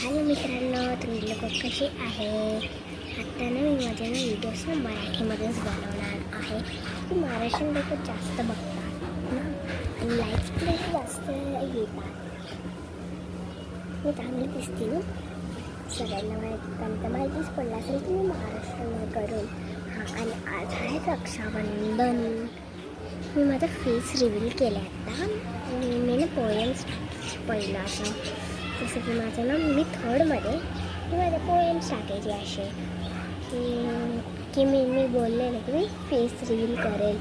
Hello मित्रांनो, तुम्ही लोक कसे आहे? आता ना मी माझे व्हिडिओज मराठीमध्येच बनवणार आहे की महाराष्ट्रीयन लोक जास्त बघतात ना आणि लाईक्स पण जास्त येतात. मी चांगली दिसते ना सगळ्यांना माहितीच पडलं असेल की मी महाराष्ट्राकडून. आणि आज आहे रक्षाबंधन. मी माझा फेस रिव्हील केला आता आणि मी ना पोएम्स पहिलं असं जसं की माझं ना मी थर्डमध्ये मी माझे पोएम्स टाकायचे असे की मी बोलले ना की मी फेस रिव्हील करेल.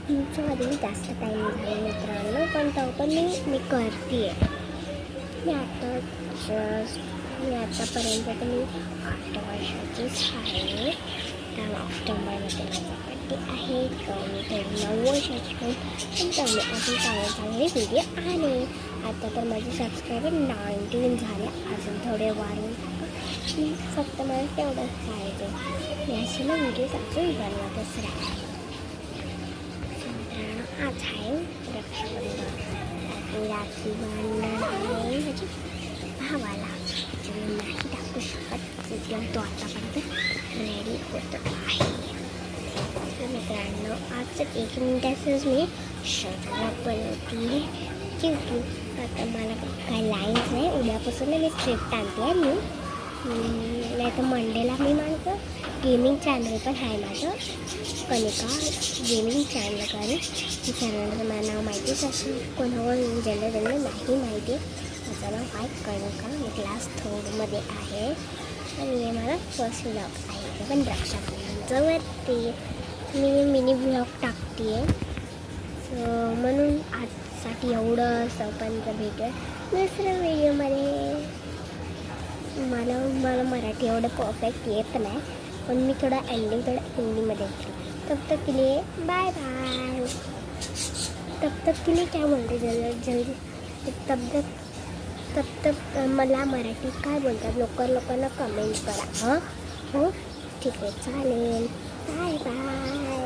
तुमच्यामध्ये मी जास्त टाईम झाला मित्रांनो, पण मी करते आहे. मी आतापर्यंत तर मी 8 वर्षाचीच आहे. त्या ऑक्टोबरमध्ये माझा बड्डे आहे. मी थोडी 9 वर्षाची पण चांगले अजून चांगले व्हिडिओ आले. आता तर माझे सबस्क्रायबर 19 झाले. अजून थोडे वाढवून टाका. फक्त मला तेवढंच पाहिजे. मी असे ना व्हिडिओज अजून बनवतच राहते. मित्रांनो, आज आहे रक्षाबंधन. राखी बांधणार आहे माझ्या भावाला. मी नाही टाकू शकत कारण तो आतापर्यंत रेडी होत आहे. तर मित्रांनो, आज 1 मिनिटाचंच मी शर्ट बनवते क्योंकि आता मला काही लाईन्स नाही. उद्यापासून मी स्क्रिप्ट आणते आहे. नाही तर मंडेला मी माझं गेमिंग चॅनल पण आहे माझं, कनिका गेमिंग चॅनल करेन. सर्वांना माझं नाव माहितीच असेल. कोणावर ज्यांना नाही माहिती माझं नाव आहे कनिका. मी क्लास 3मध्ये आहे आणि हे मला फर्स्ट व्लॉग आहे. ते पण रक्षाबंधनचं वरती मी मिनी व्लॉग टाकते आहे. सो म्हणून आजसाठी एवढं पण भेटेल. दुसऱ्या व्हिडिओमध्ये मला मराठी एवढं परफेक्ट येत नाही, पण मी थोडं एंडिंग हिंदीमध्ये येते. तब तक के लिए बाय बाय. तब तक के लिए क्या बोलते जल्दी तब तक मला मराठीत काय बोलतात लोकांना कमेंट करा. हो ठीक आहे, चालेल. Bye bye.